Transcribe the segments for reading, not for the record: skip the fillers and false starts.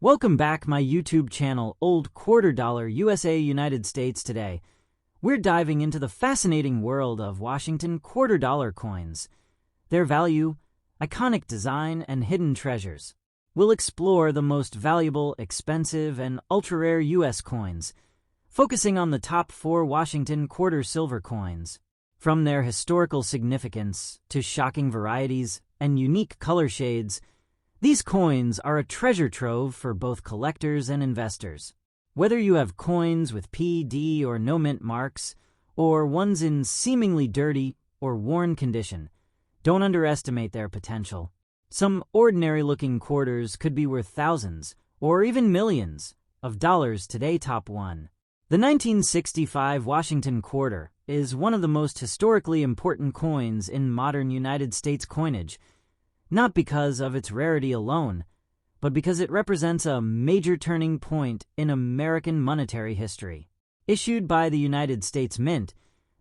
Welcome back my YouTube channel, Old Quarter Dollar USA United States. Today, we're diving into the fascinating world of Washington quarter dollar coins, their value, iconic design, and hidden treasures. We'll explore the most valuable, expensive, and ultra-rare U.S. coins, focusing on the top 4 Washington quarter silver coins. From their historical significance to shocking varieties and unique color shades, these coins are a treasure trove for both collectors and investors. Whether you have coins with P, D, or no mint marks, or ones in seemingly dirty or worn condition, don't underestimate their potential. Some ordinary-looking quarters could be worth thousands, or even millions, of dollars today. Top 1. The 1965 Washington quarter is one of the most historically important coins in modern United States coinage, not because of its rarity alone, but because it represents a major turning point in American monetary history. Issued by the United States Mint,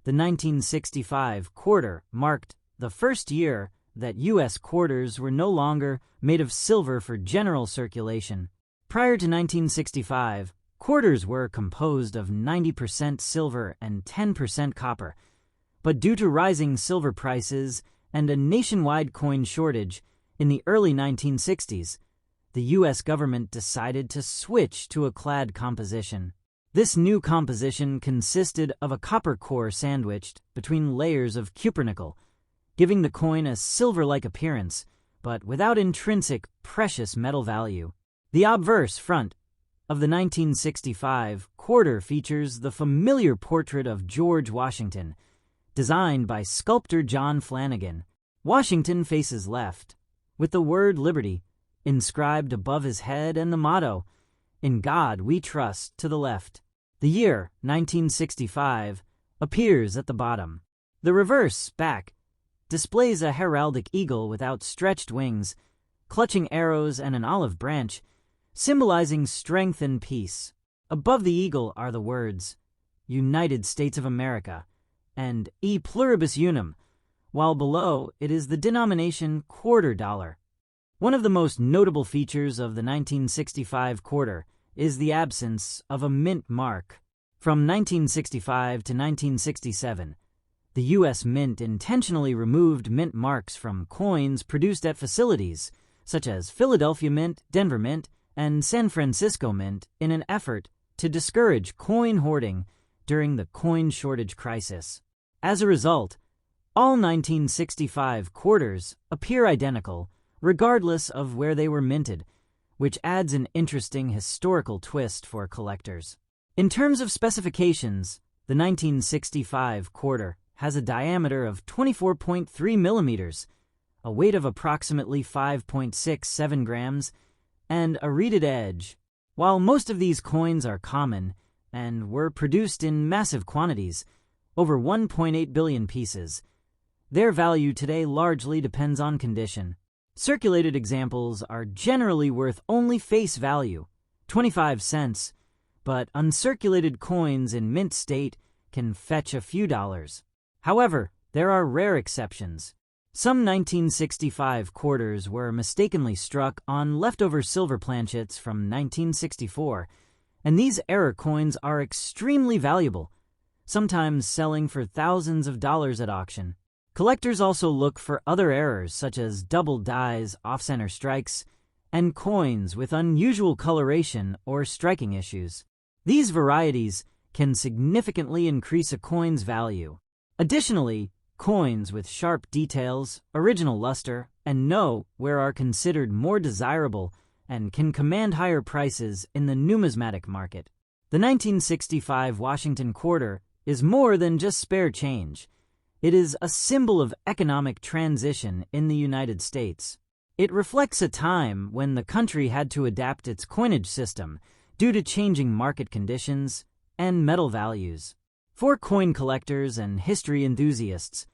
the 1965 quarter marked the first year that U.S. quarters were no longer made of silver for general circulation. Prior to 1965, quarters were composed of 90% silver and 10% copper, but due to rising silver prices and a nationwide coin shortage in the early 1960s, the U.S. government decided to switch to a clad composition. This new composition consisted of a copper core sandwiched between layers of cupronickel, giving the coin a silver-like appearance, but without intrinsic precious metal value. The obverse front of the 1965 quarter features the familiar portrait of George Washington, designed by sculptor John Flanagan. Washington faces left, with the word Liberty inscribed above his head and the motto, "In God We Trust," to the left. The year, 1965, appears at the bottom. The reverse back displays a heraldic eagle with outstretched wings, clutching arrows and an olive branch, symbolizing strength and peace. Above the eagle are the words, "United States of America," and "E pluribus unum," while below it is the denomination quarter dollar. One of the most notable features of the 1965 quarter is the absence of a mint mark. From 1965 to 1967, the U.S. Mint intentionally removed mint marks from coins produced at facilities such as Philadelphia Mint, Denver Mint, and San Francisco Mint in an effort to discourage coin hoarding during the coin shortage crisis. As a result, all 1965 quarters appear identical regardless of where they were minted, which adds an interesting historical twist for collectors. In terms of specifications, the 1965 quarter has a diameter of 24.3 millimeters, a weight of approximately 5.67 grams, and a reeded edge. While most of these coins are common and were produced in massive quantities, over 1.8 billion pieces, their value today largely depends on condition. Circulated examples are generally worth only face value, 25 cents, but uncirculated coins in mint state can fetch a few dollars. However, there are rare exceptions. Some 1965 quarters were mistakenly struck on leftover silver planchets from 1964, and these error coins are extremely valuable, sometimes selling for thousands of dollars at auction. Collectors also look for other errors such as double dies, off-center strikes, and coins with unusual coloration or striking issues. These varieties can significantly increase a coin's value. Additionally, coins with sharp details, original luster, and no wear are considered more desirable and can command higher prices in the numismatic market. The 1965 Washington quarter is more than just spare change. It is a symbol of economic transition in the United States. It reflects a time when the country had to adapt its coinage system due to changing market conditions and metal values. For coin collectors and history enthusiasts,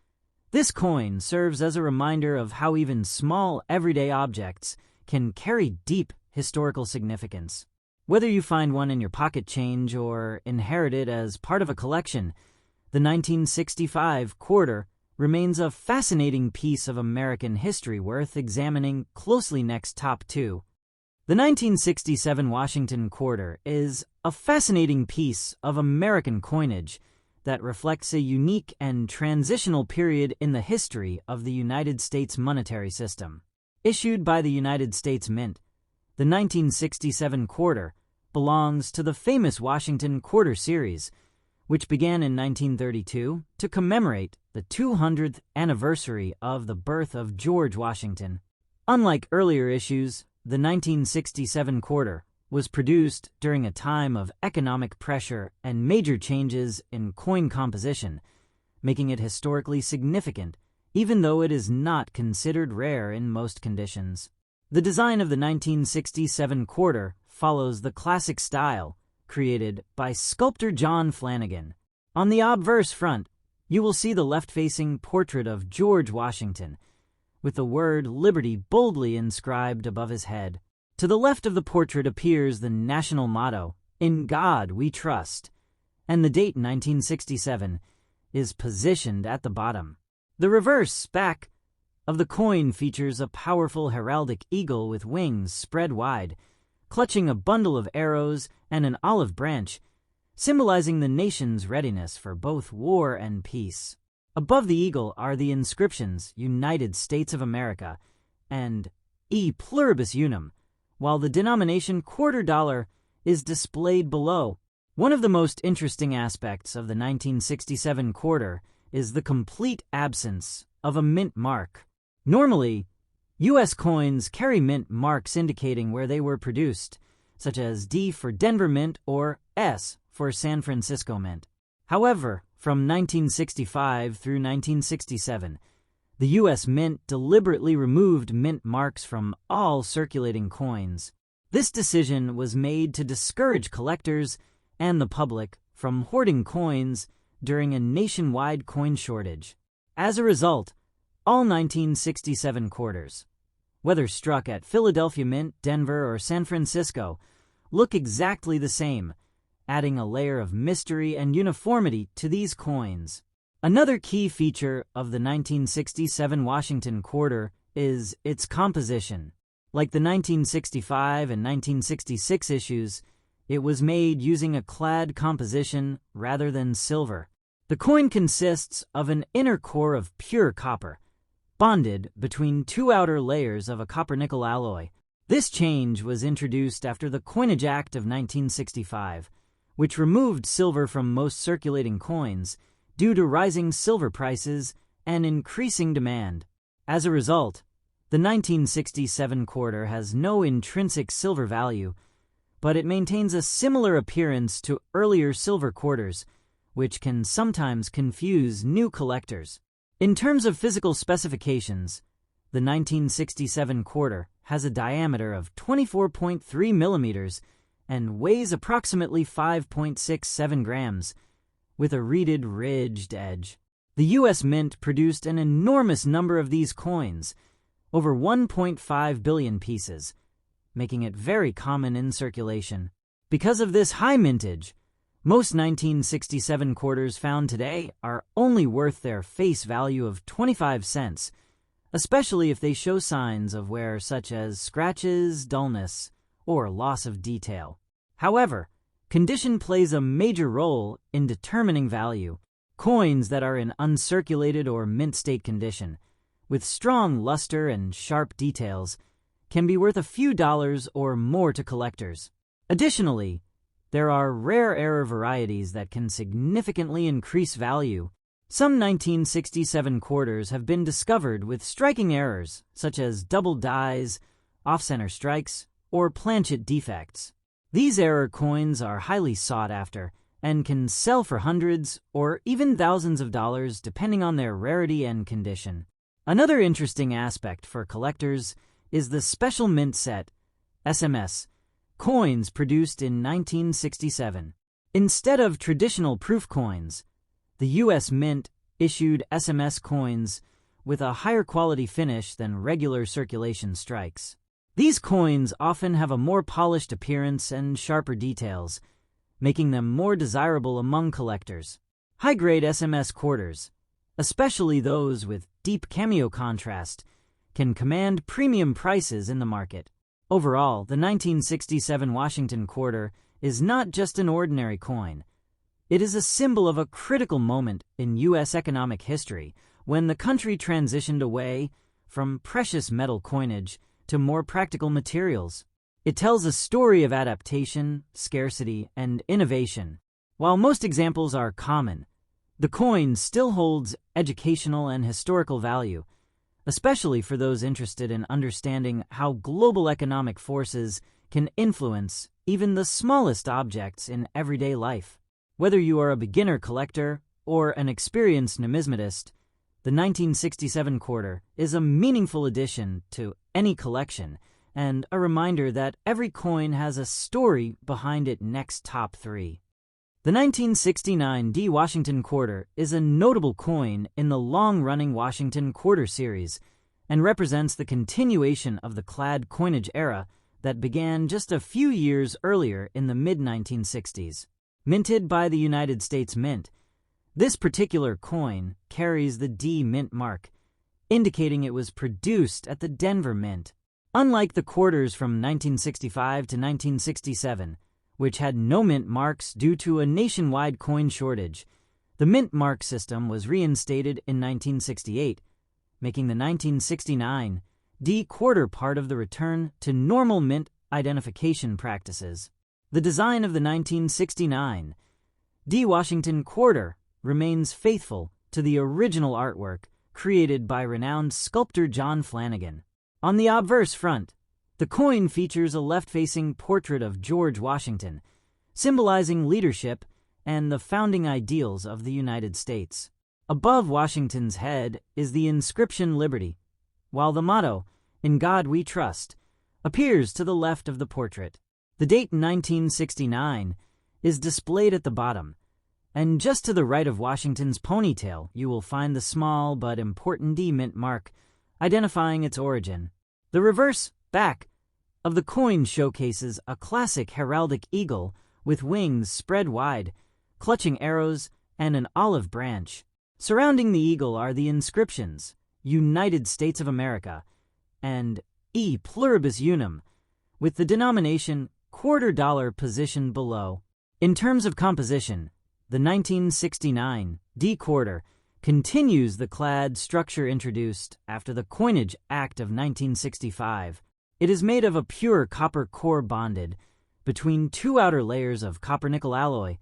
this coin serves as a reminder of how even small, everyday objects can carry deep historical significance. Whether you find one in your pocket change or inherit it as part of a collection, the 1965 quarter remains a fascinating piece of American history worth examining closely. Next, top 2. The 1967 Washington quarter is a fascinating piece of American coinage that reflects a unique and transitional period in the history of the United States monetary system. Issued by the United States Mint, the 1967 quarter belongs to the famous Washington Quarter Series, which began in 1932 to commemorate the 200th anniversary of the birth of George Washington. Unlike earlier issues, the 1967 quarter was produced during a time of economic pressure and major changes in coin composition, making it historically significant, even though it is not considered rare in most conditions. The design of the 1967 quarter follows the classic style created by sculptor John Flanagan. On the obverse front, you will see the left-facing portrait of George Washington, with the word Liberty boldly inscribed above his head. To the left of the portrait appears the national motto, "In God We Trust," and the date 1967 is positioned at the bottom. The reverse back of the coin features a powerful heraldic eagle with wings spread wide, clutching a bundle of arrows and an olive branch, symbolizing the nation's readiness for both war and peace. Above the eagle are the inscriptions United States of America and E Pluribus Unum, while the denomination quarter dollar is displayed below. One of the most interesting aspects of the 1967 quarter is the complete absence of a mint mark. Normally, U.S. coins carry mint marks indicating where they were produced, such as D for Denver Mint or S for San Francisco Mint. However, from 1965 through 1967, the U.S. Mint deliberately removed mint marks from all circulating coins. This decision was made to discourage collectors and the public from hoarding coins during a nationwide coin shortage. As a result, all 1967 quarters, whether struck at Philadelphia Mint, Denver, or San Francisco, look exactly the same, adding a layer of mystery and uniformity to these coins. Another key feature of the 1967 Washington quarter is its composition. Like the 1965 and 1966 issues, it was made using a clad composition rather than silver. The coin consists of an inner core of pure copper, bonded between two outer layers of a copper-nickel alloy. This change was introduced after the Coinage Act of 1965, which removed silver from most circulating coins due to rising silver prices and increasing demand. As a result, the 1967 quarter has no intrinsic silver value, but it maintains a similar appearance to earlier silver quarters, which can sometimes confuse new collectors. In terms of physical specifications, the 1967 quarter has a diameter of 24.3 millimeters and weighs approximately 5.67 grams, with a reeded ridged edge. The U.S. Mint produced an enormous number of these coins, over 1.5 billion pieces, making it very common in circulation. Because of this high mintage, most 1967 quarters found today are only worth their face value of 25 cents, especially if they show signs of wear such as scratches, dullness, or loss of detail. However, condition plays a major role in determining value. Coins that are in uncirculated or mint state condition, with strong luster and sharp details, can be worth a few dollars or more to collectors. Additionally, there are rare error varieties that can significantly increase value. Some 1967 quarters have been discovered with striking errors, such as double dies, off-center strikes, or planchet defects. These error coins are highly sought after and can sell for hundreds or even thousands of dollars depending on their rarity and condition. Another interesting aspect for collectors is the Special Mint Set, SMS, coins produced in 1967. Instead of traditional proof coins, the U.S. Mint issued SMS coins with a higher quality finish than regular circulation strikes. These coins often have a more polished appearance and sharper details, making them more desirable among collectors. High-grade SMS quarters, especially those with deep cameo contrast, can command premium prices in the market. Overall, the 1967 Washington quarter is not just an ordinary coin. It is a symbol of a critical moment in U.S. economic history when the country transitioned away from precious metal coinage to more practical materials. It tells a story of adaptation, scarcity, and innovation. While most examples are common, the coin still holds educational and historical value, especially for those interested in understanding how global economic forces can influence even the smallest objects in everyday life. Whether you are a beginner collector or an experienced numismatist, the 1967 quarter is a meaningful addition to any collection and a reminder that every coin has a story behind its next top three. The 1969 D Washington quarter is a notable coin in the long-running Washington quarter series and represents the continuation of the clad coinage era that began just a few years earlier in the mid-1960s. Minted by the United States Mint, this particular coin carries the D Mint mark, indicating it was produced at the Denver Mint. Unlike the quarters from 1965 to 1967, which had no mint marks due to a nationwide coin shortage, the mint mark system was reinstated in 1968, making the 1969 D quarter part of the return to normal mint identification practices. The design of the 1969 D Washington quarter remains faithful to the original artwork created by renowned sculptor John Flanagan. On the obverse front, the coin features a left-facing portrait of George Washington, symbolizing leadership and the founding ideals of the United States. Above Washington's head is the inscription Liberty, while the motto, "In God We Trust," appears to the left of the portrait. The date 1969 is displayed at the bottom, and just to the right of Washington's ponytail you will find the small but important D Mint mark, identifying its origin. The reverse back of the coin showcases a classic heraldic eagle with wings spread wide, clutching arrows and an olive branch. Surrounding the eagle are the inscriptions United States of America and E Pluribus Unum, with the denomination quarter dollar positioned below. In terms of composition, the 1969 D quarter continues the clad structure introduced after the Coinage Act of 1965. It is made of a pure copper core bonded between two outer layers of copper-nickel alloy,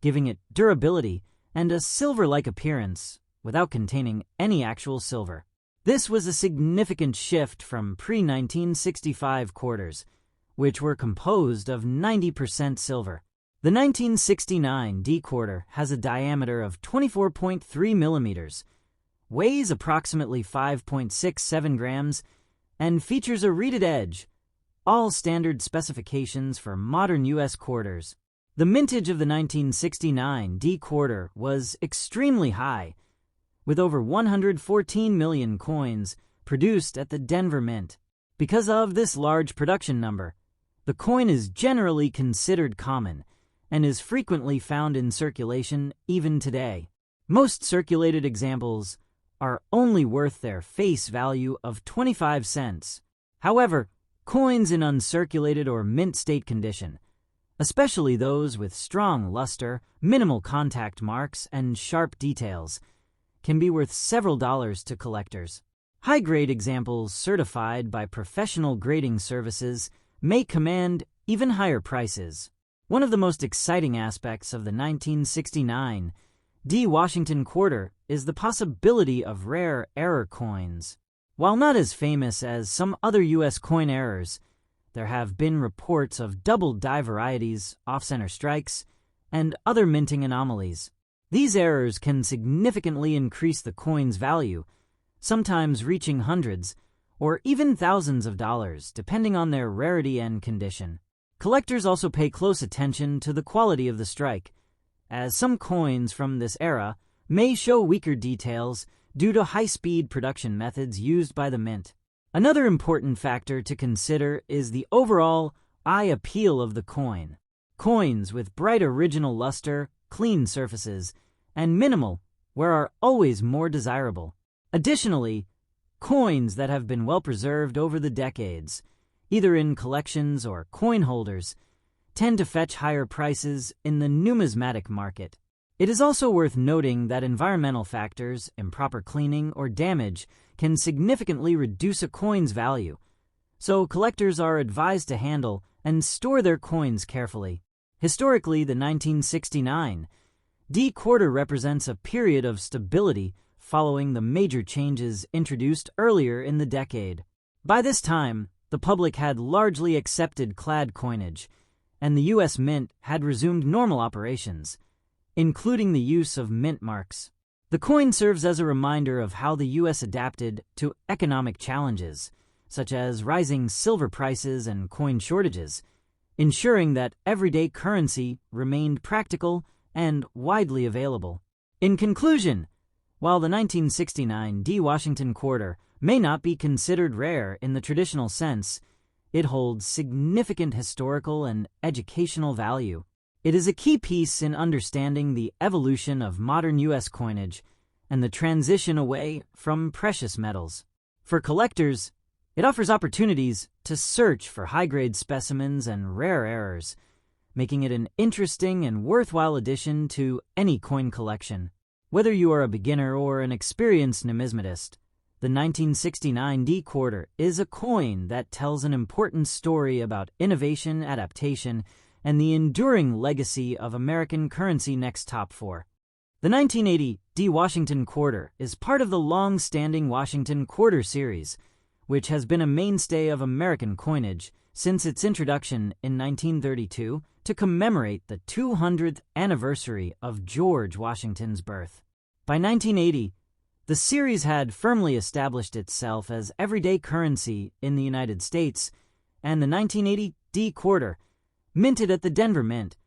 giving it durability and a silver-like appearance without containing any actual silver. This was a significant shift from pre-1965 quarters, which were composed of 90% silver. The 1969 D quarter has a diameter of 24.3 millimeters, weighs approximately 5.67 grams, and features a reeded edge, all standard specifications for modern U.S. quarters. The mintage of the 1969 D quarter was extremely high, with over 114 million coins produced at the Denver Mint. Because of this large production number, the coin is generally considered common and is frequently found in circulation even today. Most circulated examples are only worth their face value of 25 cents. However, coins in uncirculated or mint state condition, especially those with strong luster, minimal contact marks, and sharp details, can be worth several dollars to collectors. High-grade examples certified by professional grading services may command even higher prices. One of the most exciting aspects of the 1969 D Washington quarter is the possibility of rare error coins. While not as famous as some other U.S. coin errors, there have been reports of double die varieties, off-center strikes, and other minting anomalies. These errors can significantly increase the coin's value, sometimes reaching hundreds or even thousands of dollars, depending on their rarity and condition. Collectors also pay close attention to the quality of the strike, as some coins from this era may show weaker details due to high-speed production methods used by the mint. Another important factor to consider is the overall eye appeal of the coin. Coins with bright original luster, clean surfaces, and minimal wear are always more desirable. Additionally, coins that have been well preserved over the decades either in collections or coin holders, tend to fetch higher prices in the numismatic market. It is also worth noting that environmental factors, improper cleaning, or damage can significantly reduce a coin's value, so collectors are advised to handle and store their coins carefully. Historically, the 1969 D quarter represents a period of stability following the major changes introduced earlier in the decade. By this time, the public had largely accepted clad coinage, and the U.S. Mint had resumed normal operations, including the use of mint marks. The coin serves as a reminder of how the U.S. adapted to economic challenges, such as rising silver prices and coin shortages, ensuring that everyday currency remained practical and widely available. In conclusion, while the 1969 D Washington quarter may not be considered rare in the traditional sense, it holds significant historical and educational value. It is a key piece in understanding the evolution of modern U.S. coinage and the transition away from precious metals. For collectors, it offers opportunities to search for high-grade specimens and rare errors, making it an interesting and worthwhile addition to any coin collection. Whether you are a beginner or an experienced numismatist, the 1969 D quarter is a coin that tells an important story about innovation, adaptation, and the enduring legacy of American currency next top four. The 1980 D Washington quarter is part of the long-standing Washington quarter series, which has been a mainstay of American coinage since its introduction in 1932 to commemorate the 200th anniversary of George Washington's birth. By 1980, the series had firmly established itself as everyday currency in the United States, and the 1980 D quarter, minted at the Denver Mint,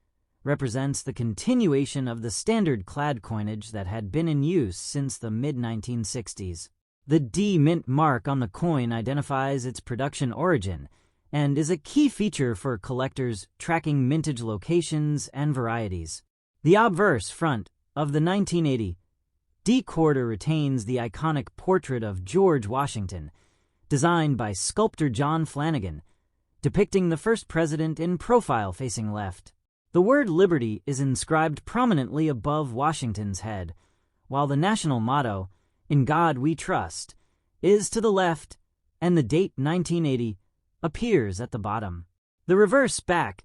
represents the continuation of the standard clad coinage that had been in use since the mid-1960s. The D Mint mark on the coin identifies its production origin and is a key feature for collectors tracking mintage locations and varieties. The obverse front of the 1980 D quarter retains the iconic portrait of George Washington, designed by sculptor John Flanagan, depicting the first president in profile facing left. The word liberty is inscribed prominently above Washington's head, while the national motto, "In God We Trust," is to the left, and the date 1980 appears at the bottom. The reverse back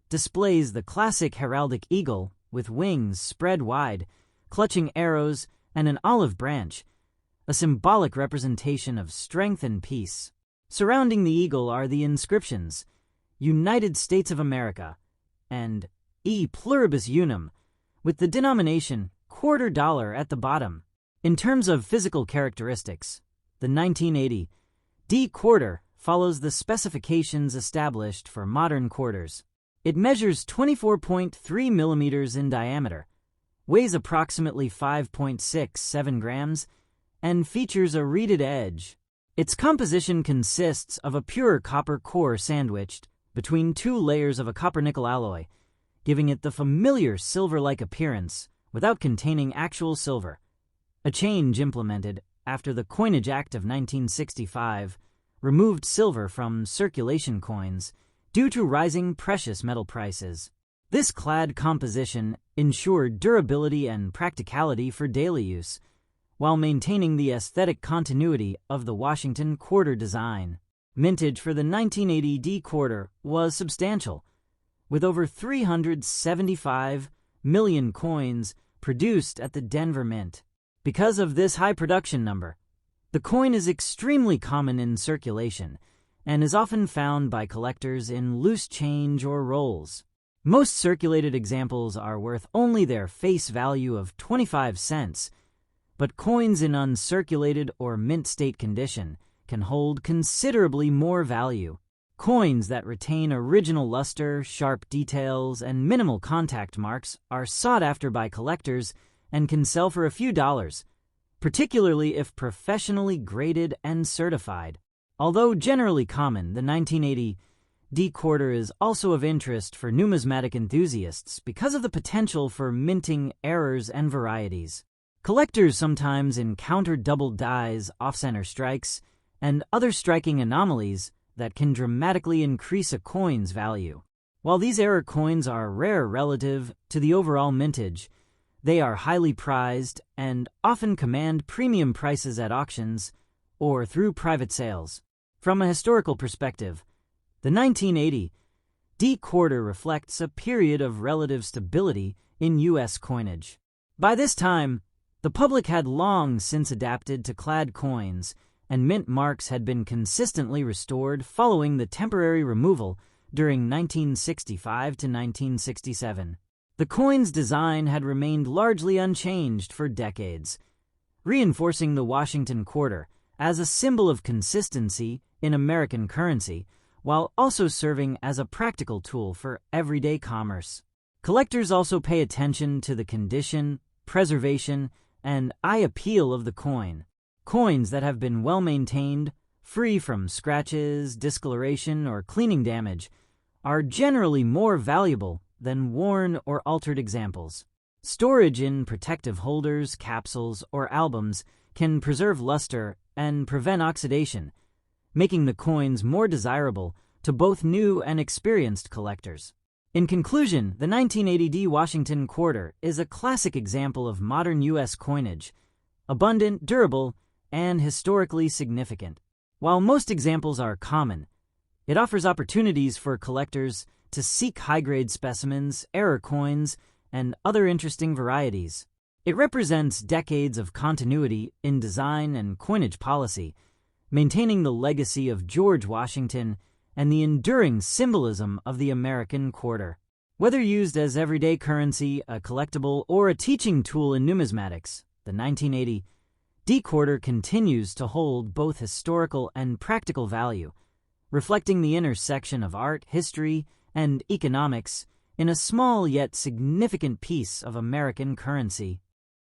displays the classic heraldic eagle with wings spread wide, clutching arrows and an olive branch, a symbolic representation of strength and peace. Surrounding the eagle are the inscriptions, United States of America, and E Pluribus Unum, with the denomination $quarter at the bottom. In terms of physical characteristics, the 1980 D quarter follows the specifications established for modern quarters. It measures 24.3 millimeters in diameter, weighs approximately 5.67 grams, and features a reeded edge. Its composition consists of a pure copper core sandwiched between two layers of a copper-nickel alloy, giving it the familiar silver-like appearance without containing actual silver, a change implemented after the Coinage Act of 1965 removed silver from circulation coins due to rising precious metal prices. This clad composition ensured durability and practicality for daily use, while maintaining the aesthetic continuity of the Washington quarter design. Mintage for the 1980 D quarter was substantial, with over 375 million coins produced at the Denver Mint. Because of this high production number, the coin is extremely common in circulation and is often found by collectors in loose change or rolls. Most circulated examples are worth only their face value of 25 cents, but coins in uncirculated or mint state condition can hold considerably more value. Coins that retain original luster, sharp details, and minimal contact marks are sought after by collectors and can sell for a few dollars, particularly if professionally graded and certified. Although generally common, the 1980 D quarter is also of interest for numismatic enthusiasts because of the potential for minting errors and varieties. Collectors sometimes encounter double dies, off-center strikes, and other striking anomalies that can dramatically increase a coin's value. While these error coins are rare relative to the overall mintage, they are highly prized and often command premium prices at auctions or through private sales. From a historical perspective, the 1980 D quarter reflects a period of relative stability in U.S. coinage. By this time, the public had long since adapted to clad coins, and mint marks had been consistently restored following the temporary removal during 1965 to 1967. The coin's design had remained largely unchanged for decades, reinforcing the Washington quarter as a symbol of consistency in American currency, while also serving as a practical tool for everyday commerce. Collectors also pay attention to the condition, preservation, and eye appeal of the coin. Coins that have been well maintained, free from scratches, discoloration, or cleaning damage, are generally more valuable than worn or altered examples. Storage in protective holders, capsules, or albums can preserve luster and prevent oxidation, making the coins more desirable to both new and experienced collectors. In conclusion, the 1980 D Washington quarter is a classic example of modern U.S. coinage, abundant, durable, and historically significant. While most examples are common, it offers opportunities for collectors to seek high-grade specimens, error coins, and other interesting varieties. It represents decades of continuity in design and coinage policy, maintaining the legacy of George Washington and the enduring symbolism of the American quarter. Whether used as everyday currency, a collectible, or a teaching tool in numismatics, the 1980 D quarter continues to hold both historical and practical value, reflecting the intersection of art, history, and economics in a small yet significant piece of American currency.